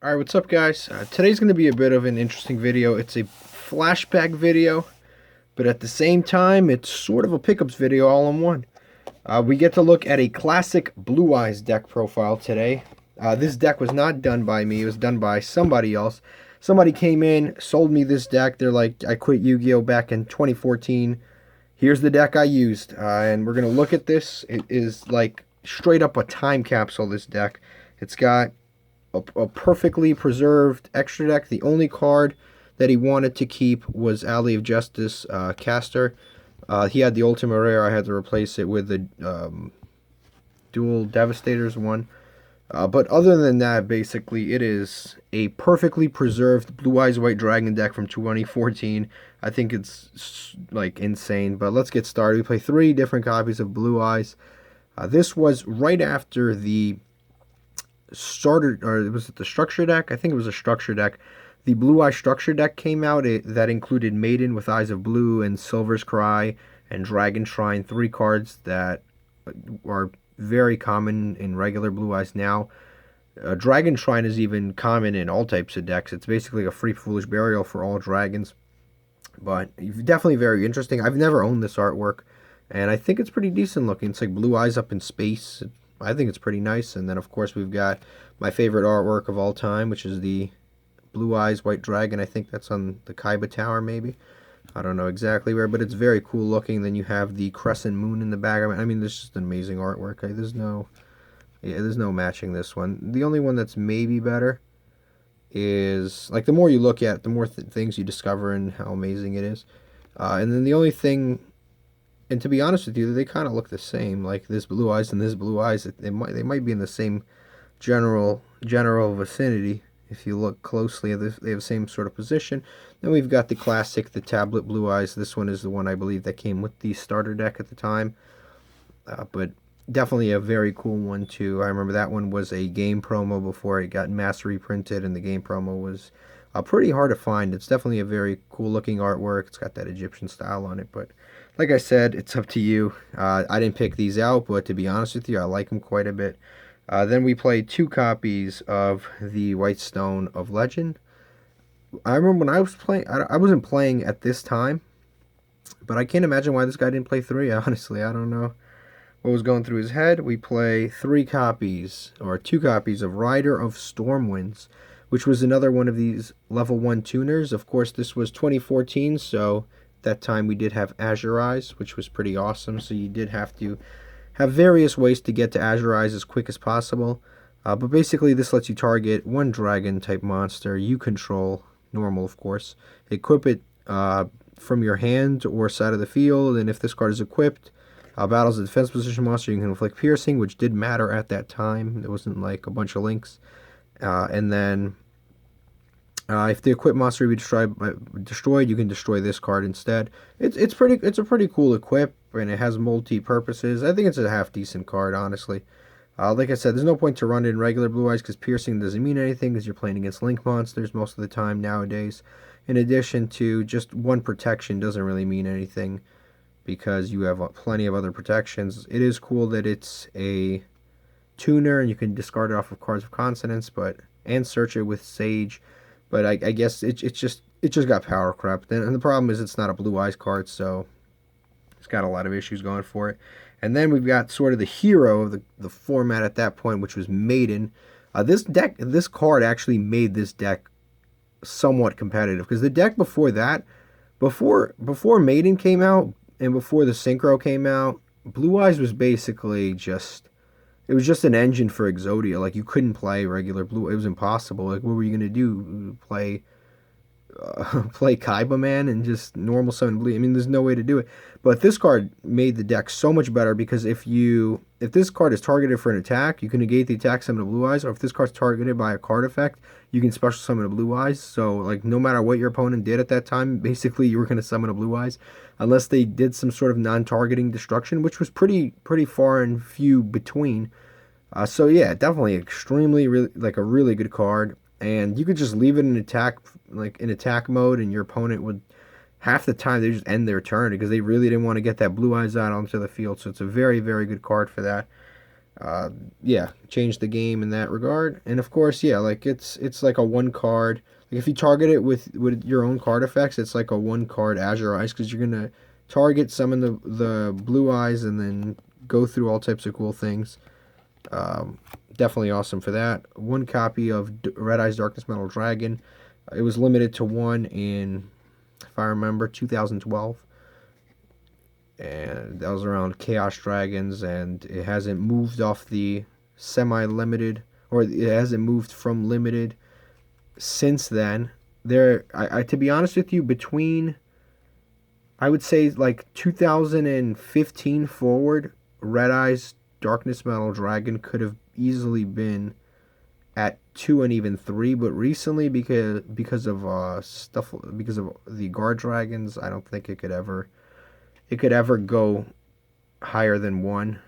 Alright, what's up guys? Today's going to be a bit of an interesting video. It's a flashback video, but at the same time, it's sort of a pickups video all in one. We get to look at a classic Blue Eyes deck profile today. This deck was not done by me, it was done by somebody else. Somebody came in, sold me this deck. They're like, I quit Yu-Gi-Oh! Back in 2014. Here's the deck I used, and we're going to look at this. It is like straight up a time capsule, this deck. It's got a perfectly preserved extra deck. The only card that he wanted to keep was Alley of Justice Caster. He had the Ultima Rare. I had to replace it with the Duel Devastators one. But other than that, basically, it is a perfectly preserved Blue Eyes White Dragon deck from 2014. I think it's, like, insane. But let's get started. We play 3 different copies of Blue Eyes. This was right after the starter, or was it the structure deck? I think it was a structure deck. The Blue Eye structure deck came out. That included Maiden with Eyes of Blue and Silver's Cry and Dragon Shrine, 3 cards that are very common in regular Blue Eyes now. Dragon Shrine is even common in all types of decks. It's basically a free Foolish Burial for all dragons. But definitely very interesting. I've never owned this artwork, and I think it's pretty decent looking. It's like Blue Eyes up in space. I think it's pretty nice. And then, of course, we've got my favorite artwork of all time, which is the Blue Eyes White Dragon. I think that's on the Kaiba Tower, maybe. I don't know exactly where, but it's very cool looking. Then you have the crescent moon in the back. I mean, this is just an amazing artwork. There's no matching this one. The only one that's maybe better is, like, the more you look at, the more things you discover and how amazing it is. And then the only thing, and to be honest with you, they kind of look the same. Like this Blue Eyes and this Blue Eyes, they might be in the same general vicinity. If you look closely, they have the same sort of position. Then we've got the classic, the tablet Blue Eyes. This one is the one I believe that came with the starter deck at the time. But definitely a very cool one too. I remember that one was a game promo before it got mass reprinted, and the game promo was pretty hard to find. It's definitely a very cool looking artwork. It's got that Egyptian style on it, but like I said, it's up to you. I didn't pick these out, but to be honest with you, I like them quite a bit. Then we played 2 copies of the White Stone of Legend. I remember when I was playing, I wasn't playing at this time, but I can't imagine why this guy didn't play 3. Honestly, I don't know what was going through his head. We play 3 copies, or 2 copies of Rider of Stormwinds, which was another one of these level 1 tuners. Of course, this was 2014, so that time we did have Azure Eyes, which was pretty awesome. So you did have to have various ways to get to Azure Eyes as quick as possible. But basically, this lets you target one dragon type monster you control, normal of course. Equip it from your hand or side of the field, and if this card is equipped, battles a defense position monster, you can inflict piercing, which did matter at that time. It wasn't like a bunch of links. And then if the equipped monster be destroyed, you can destroy this card instead. It's a pretty cool equip, and it has multi purposes. I think it's a half decent card, honestly. Like I said, there's no point to run it in regular Blue Eyes because piercing doesn't mean anything because you're playing against link monsters most of the time nowadays. In addition to just one protection doesn't really mean anything because you have plenty of other protections. It is cool that it's a tuner and you can discard it off of cards of consonants, and search it with Sage. But I guess it just got power crept. And the problem is it's not a Blue Eyes card, so it's got a lot of issues going for it. And then we've got sort of the hero of the format at that point, which was Maiden. This card actually made this deck somewhat competitive. Because the deck before that, before Maiden came out, and before the Synchro came out, Blue Eyes was basically it was just an engine for Exodia. Like, you couldn't play regular Blue. It was impossible. Like, what were you going to do? Play Kaiba Man and just normal summon Blue? I mean, there's no way to do it. But this card made the deck so much better because if this card is targeted for an attack, you can negate the attack, summon a Blue Eyes. Or if this card's targeted by a card effect, you can special summon a Blue Eyes. So, like, no matter what your opponent did at that time, basically you were going to summon a Blue Eyes. Unless they did some sort of non-targeting destruction, which was pretty far and few between. So yeah, definitely like a really good card. And you could just leave it in attack mode, and your opponent would, half the time, they just end their turn because they really didn't want to get that Blue Eyes out onto the field. So it's a very, very good card for that. uh, yeah, changed the game in that regard. And of course, yeah, like it's like a one card. Like if you target it with your own card effects, it's like a one card Azure Eyes because you're gonna target, summon the blue eyes, and then go through all types of cool things. Um, Definitely awesome for that. One copy of Red Eyes Darkness Metal Dragon. It was limited to one in, if I remember, 2012. And that was around Chaos Dragons, and it hasn't moved off the semi-limited, or it hasn't moved from limited since then. To be honest with you, between, I would say, like 2015 forward, Red Eyes Darkness Metal Dragon could have easily been at 2 and even 3, but recently, because of stuff, because of the guard dragons, I don't think it could ever go higher than 1.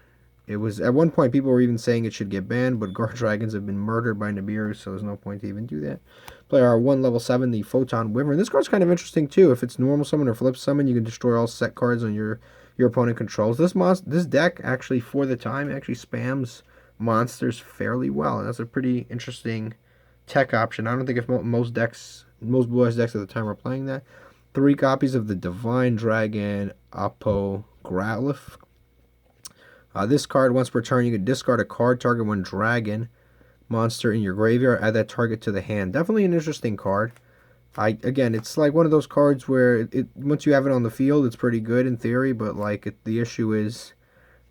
It was at one point people were even saying it should get banned, but guard dragons have been murdered by Nibiru, so there's no point to even do that. Play our 1 level 7, the Photon Wyvern. This card's kind of interesting too. If it's normal summon or flip summon, you can destroy all set cards on your opponent controls. This deck actually, for the time, actually spams monsters fairly well, and that's a pretty interesting tech option. I don't think if most Blue Eyes decks at the time were playing that. 3 copies of the Divine Dragon Apocryph. This card, once per turn, you can discard a card, target 1 dragon monster in your graveyard, add that target to the hand. Definitely an interesting card. Again, it's like one of those cards where once you have it on the field, it's pretty good in theory, but like the issue is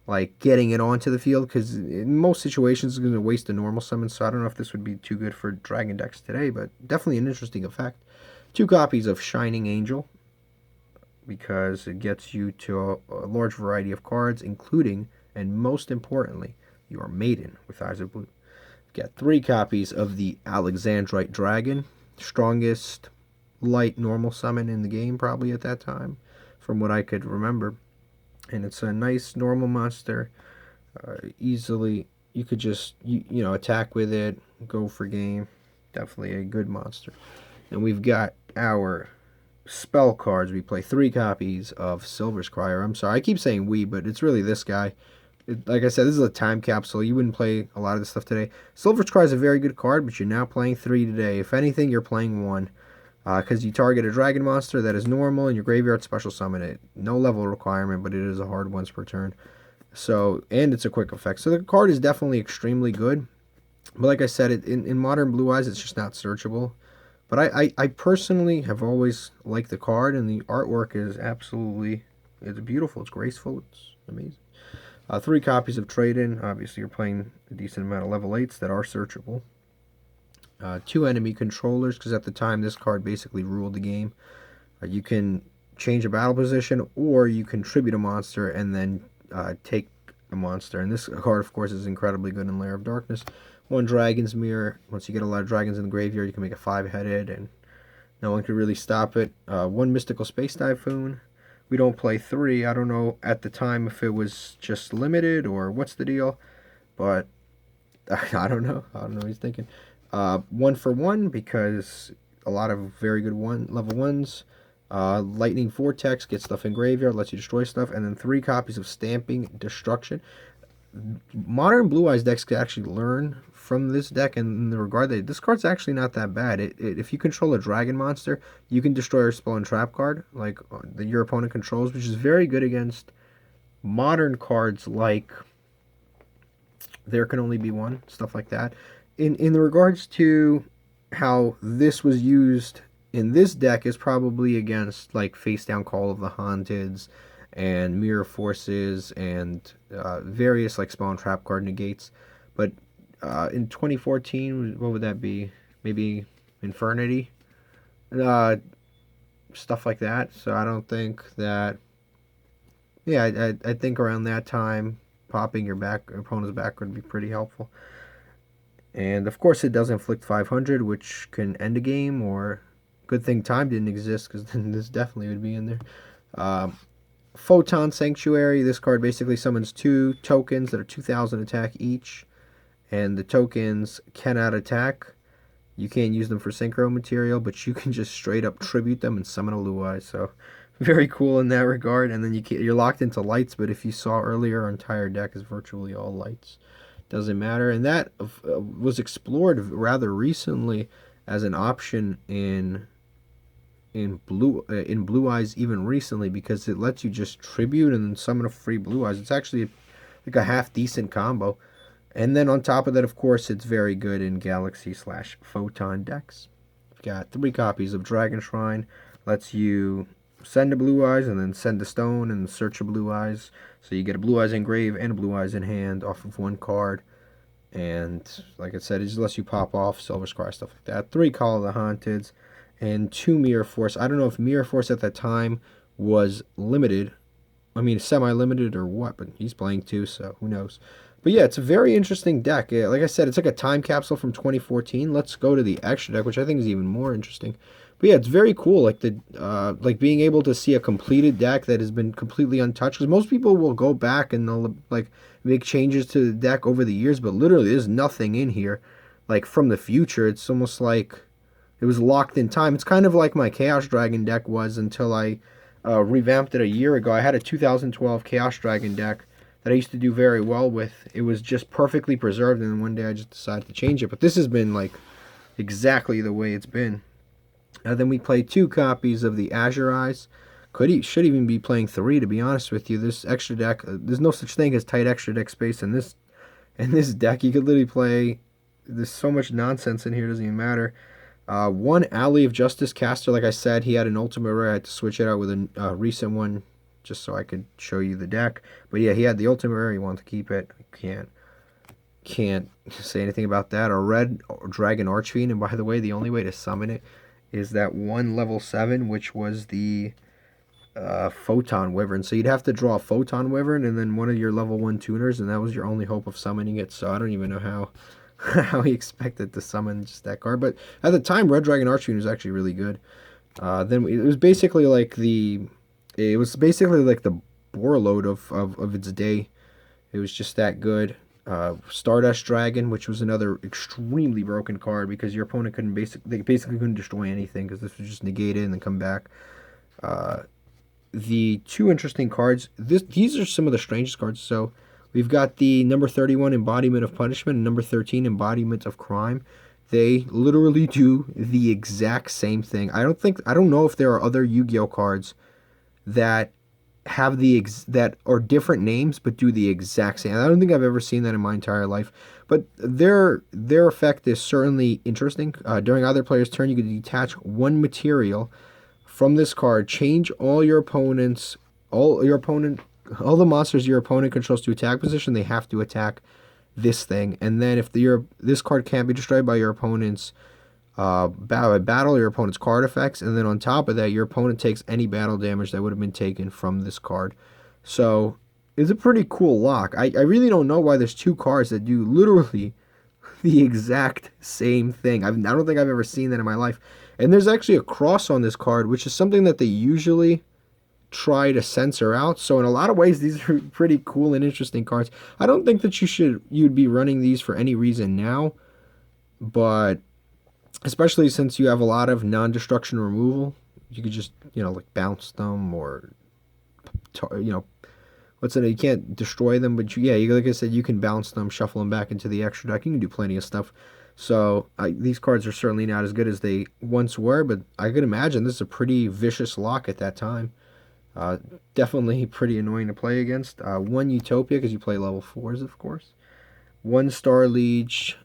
like getting it onto the field, because in most situations it's going to waste a normal summon. So I don't know if this would be too good for dragon decks today, but definitely an interesting effect. 2 copies of Shining Angel, because it gets you to a large variety of cards, including, and most importantly, your Maiden with Eyes of Blue. Got 3 copies of the Alexandrite Dragon, strongest light normal summon in the game probably at that time, from what I could remember. And it's a nice normal monster. Easily, you could just attack with it, go for game. Definitely a good monster. And we've got our spell cards. We play 3 copies of Silver Scryer. I'm sorry, I keep saying we, but it's really this guy. Like I said, this is a time capsule. You wouldn't play a lot of this stuff today. Silver Scryer is a very good card, but you're now playing 3 today. If anything, you're playing 1. Because you target a dragon monster that is normal in your graveyard, special summon it. No level requirement, but it is a hard once per turn. So, and it's a quick effect. So the card is definitely extremely good. But like I said, in modern Blue Eyes, it's just not searchable. But I personally have always liked the card, and the artwork is it's beautiful. It's graceful. It's amazing. 3 copies of Trade-In. Obviously, you're playing a decent amount of level 8s that are searchable. 2 enemy controllers, because at the time this card basically ruled the game. You can change a battle position, or you contribute a monster and then take a monster. And this card, of course, is incredibly good in Lair of Darkness. 1 Dragon's Mirror. Once you get a lot of dragons in the graveyard, you can make a 5-headed, and no one can really stop it. 1 Mystical Space Typhoon. We don't play 3. I don't know at the time if it was just limited or what's the deal, but I don't know. I don't know what he's thinking. 1 for 1, because a lot of very good level 1s. Lightning Vortex, get stuff in graveyard, lets you destroy stuff. And then 3 copies of Stamping Destruction. Modern Blue Eyes decks could actually learn from this deck in the regard that this card's actually not that bad. If you control a dragon monster, you can destroy a spell and trap card like your opponent controls, which is very good against modern cards like There Can Only Be One, stuff like that. In the regards to how this was used in this deck is probably against like Face Down Call of the Haunteds and Mirror Forces and various like Spawn Trap card negates. But in 2014, what would that be? Maybe Infernity? Stuff like that. So I don't think that... Yeah, I think around that time, popping your opponent's back would be pretty helpful. And of course it does inflict 500, which can end a game, or good thing time didn't exist, because then this definitely would be in there. Photon Sanctuary. This card basically summons 2 tokens that are 2,000 attack each, and the tokens cannot attack. You can't use them for synchro material, but you can just straight up tribute them and summon a Luai. So very cool in that regard. And then you're locked into lights, but if you saw earlier, our entire deck is virtually all lights. doesn't matter. And that was explored rather recently as an option in Blue Eyes even recently, because it lets you just tribute and then summon a free Blue Eyes. It's actually like a half decent combo. And then on top of that, of course, it's very good in Galaxy/Photon decks. You've got 3 copies of Dragon Shrine. Lets you send a Blue Eyes and then send a stone and search a Blue Eyes. So you get a Blue Eyes in grave and a Blue Eyes in hand off of 1 card. And like I said, it just lets you pop off Silver Scry, stuff like that. 3 Call of the Haunteds and 2 Mirror Force. I don't know if Mirror Force at that time was limited. I mean, semi-limited or what, but he's playing too, so who knows. But yeah, it's a very interesting deck. Yeah, like I said, it's like a time capsule from 2014. Let's go to the extra deck, which I think is even more interesting. But yeah, it's very cool, like like being able to see a completed deck that has been completely untouched. Because most people will go back and they'll like make changes to the deck over the years, but literally there's nothing in here like from the future. It's almost like it was locked in time. It's kind of like my Chaos Dragon deck was until I revamped it a year ago. I had a 2012 Chaos Dragon deck that I used to do very well with. It was just perfectly preserved, and then one day I just decided to change it. But this has been like exactly the way it's been. Then we play 2 copies of the Azure Eyes. Should even be playing 3, to be honest with you. This extra deck, there's no such thing as tight extra deck space in this deck. You could literally play. There's so much nonsense in here, it doesn't even matter. 1 Alley of Justice caster. Like I said, he had an ultimate rare. I had to switch it out with a recent one just so I could show you the deck. But yeah, he had the ultimate rare. He wanted to keep it. I can't say anything about that. A red Dragon Archfiend. And by the way, the only way to summon it is that 1 level 7, which was the Photon Wyvern. So you'd have to draw a Photon Wyvern and then one of your level 1 tuners, and that was your only hope of summoning it. So I don't even know how he expected to summon just that card. But at the time, Red Dragon Archfiend was actually really good. Then it was basically like the Borreload of its day. It was just that good. Stardust Dragon, which was another extremely broken card because your opponent they basically couldn't destroy anything because this was just negated and then come back. The 2 interesting cards. These are some of the strangest cards. So we've got the number 31 Embodiment of Punishment and number 13 Embodiment of Crime. They literally do the exact same thing. I don't know if there are other Yu-Gi-Oh cards that have that are different names but do the exact same. I don't think I've ever seen that in my entire life. But their effect is certainly interesting. During either player's turn, you can detach 1 material from this card. Change all the monsters your opponent controls to attack position. They have to attack this thing. And then if this card can't be destroyed by your opponent's battle, your opponent's card effects, and then on top of that, your opponent takes any battle damage that would have been taken from this card. So it's a pretty cool lock. I really don't know why there's 2 cards that do literally the exact same thing. I don't think I've ever seen that in my life. And there's actually a cross on this card, which is something that they usually try to censor out. So in a lot of ways, these are pretty cool and interesting cards. I don't think that you'd be running these for any reason now, but especially since you have a lot of non-destruction removal, you could just, like bounce them or, you can't destroy them, but like I said, you can bounce them, shuffle them back into the extra deck. You can do plenty of stuff. So these cards are certainly not as good as they once were, but I could imagine this is a pretty vicious lock at that time. Definitely pretty annoying to play against. 1 Utopia, because you play level 4s, of course. 1 Star Liege,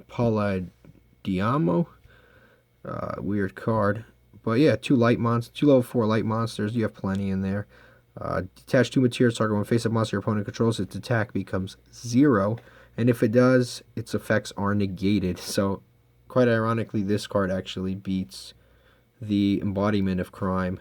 Palladiamo. Weird card. But yeah, 2 level 4 light monsters. You have plenty in there. Detach 2 materials. Target 1 face-up monster your opponent controls. Its attack becomes 0. And if it does, its effects are negated. So, quite ironically, this card actually beats the Embodiment of Crime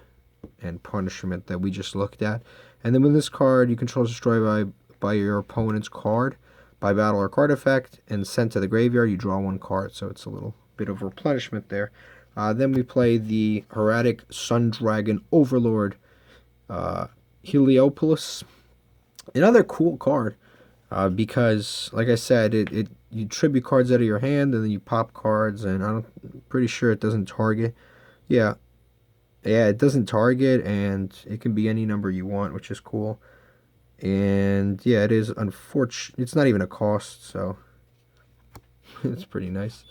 and Punishment that we just looked at. And then with this card, you control is destroyed by your opponent's card, by battle or card effect, and sent to the graveyard. You draw 1 card, so it's a little bit of replenishment there. Then we play the Hieratic Sun Dragon Overlord, Heliopolis. Another cool card, because, like I said, you tribute cards out of your hand, and then you pop cards, and I'm pretty sure it doesn't target. Yeah, it doesn't target, and it can be any number you want, which is cool. And yeah, it is unfortunate. It's not even a cost, so it's pretty nice.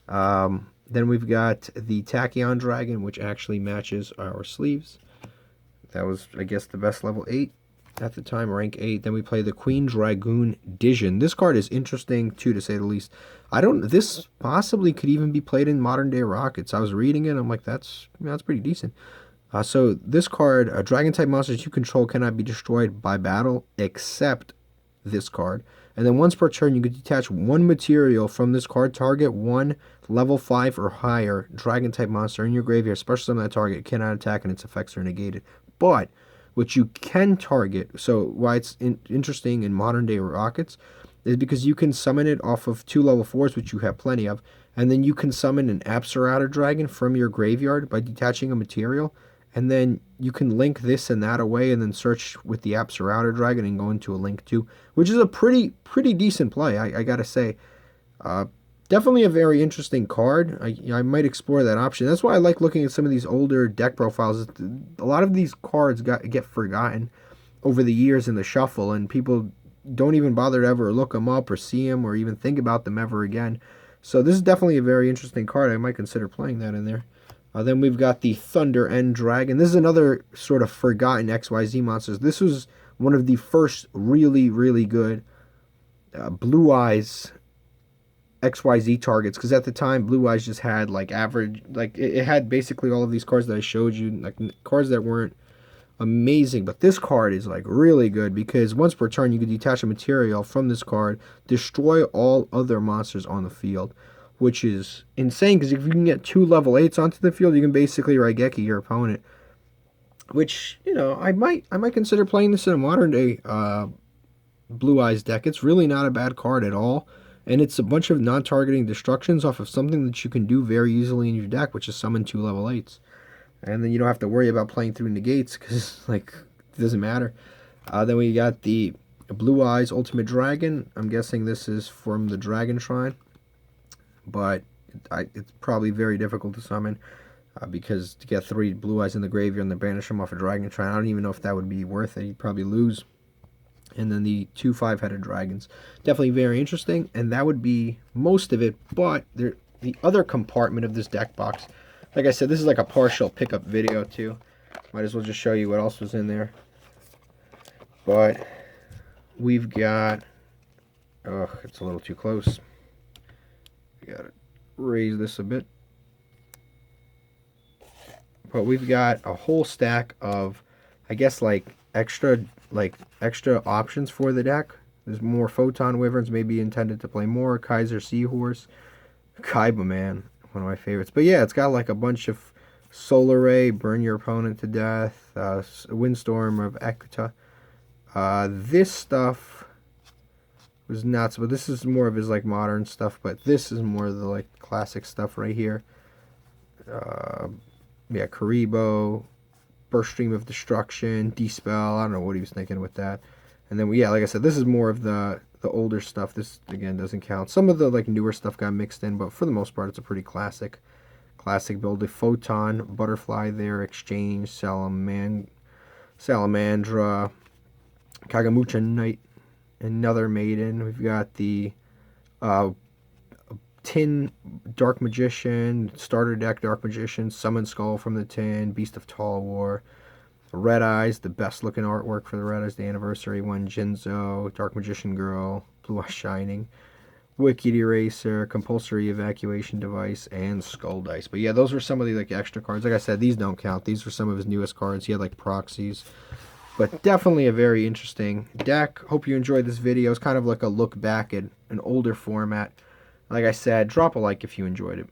Then we've got the Tachyon Dragon, which actually matches our sleeves. That was, I guess, the best level 8 at the time, rank 8. Then we play the Queen Dragoon Dijon. This card is interesting, too, to say the least. This possibly could even be played in modern day Rockets. I was reading it, I'm like, that's pretty decent. So this card, Dragon-type monsters you control cannot be destroyed by battle, except this card. And then once per turn, you can detach one material from this card. Target one level 5 or higher Dragon-type monster in your graveyard. Special summon that target. It cannot attack and its effects are negated. But what you can target, so why it's interesting in modern day Rockets, is because you can summon it off of 2 level 4s, which you have plenty of, and then you can summon an Apsarauta Dragon from your graveyard by detaching a material, and then you can link this and that away and then search with the Apsarauta Dragon and go into a link too, which is a pretty decent play, I gotta say. Definitely a very interesting card. I might explore that option. That's why I like looking at some of these older deck profiles. A lot of these cards get forgotten over the years in the shuffle, and people don't even bother to ever look them up or see them or even think about them ever again. So this is definitely a very interesting card. I might consider playing that in there. Then we've got the Thunder End Dragon. This is another sort of forgotten XYZ monsters. This was one of the first really good Blue Eyes XYZ targets, because at the time Blue Eyes just had like average, like it had basically all of these cards that I showed you, like cards that weren't amazing, but this card is like really good because once per turn you can detach a material from this card, destroy all other monsters on the field, which is insane because if you can get 2 level 8s onto the field, you can basically Raigeki your opponent, which, you know, I might consider playing this in a modern day Blue Eyes deck. It's really not a bad card at all. And it's a bunch of non-targeting destructions off of something that you can do very easily in your deck, which is summon 2 level 8s. And then you don't have to worry about playing through negates, because, like, it doesn't matter. Then we got the Blue Eyes Ultimate Dragon. I'm guessing this is from the Dragon Shrine. But it's probably very difficult to summon, because to get 3 Blue Eyes in the graveyard and then banish them off a Dragon Shrine, I don't even know if that would be worth it. You'd probably lose. And then the 2 5-headed dragons. Definitely very interesting, and that would be most of it. But the other compartment of this deck box, like I said, this is like a partial pickup video too. Might as well just show you what else was in there. But we've got, oh, it's a little too close. We gotta raise this a bit. But we've got a whole stack of, I guess, like extra options for the deck. There's more Photon Wyverns, maybe intended to play more. Kaiser Seahorse. Kaiba, man, one of my favorites. But yeah, it's got like a bunch of Solar Ray, burn your opponent to death, Windstorm of Ekuta. This stuff was nuts, but this is more of his like modern stuff, but this is more of the like classic stuff right here. Yeah, Karibo, Burst Stream of Destruction, Dispel. I don't know what he was thinking with that. And then, yeah, like I said, this is more of the older stuff. This, again, doesn't count. Some of the like newer stuff got mixed in, but for the most part, it's a pretty classic build. The Photon, Butterfly there, Exchange, Salamandra, Kagamucha Knight, another Maiden. We've got the Tin Dark Magician, starter deck Dark Magician, Summon Skull from the Tin, Beast of Tall War, Red Eyes, the best looking artwork for the Red Eyes, the anniversary one, Jinzo, Dark Magician Girl, Blue Eye Shining, Wicked Eraser, Compulsory Evacuation Device, and Skull Dice. But yeah, those were some of the like extra cards. Like I said, these don't count. These were some of his newest cards. He had like proxies. But definitely a very interesting deck. Hope you enjoyed this video. It's kind of like a look back at an older format. Like I said, drop a like if you enjoyed it.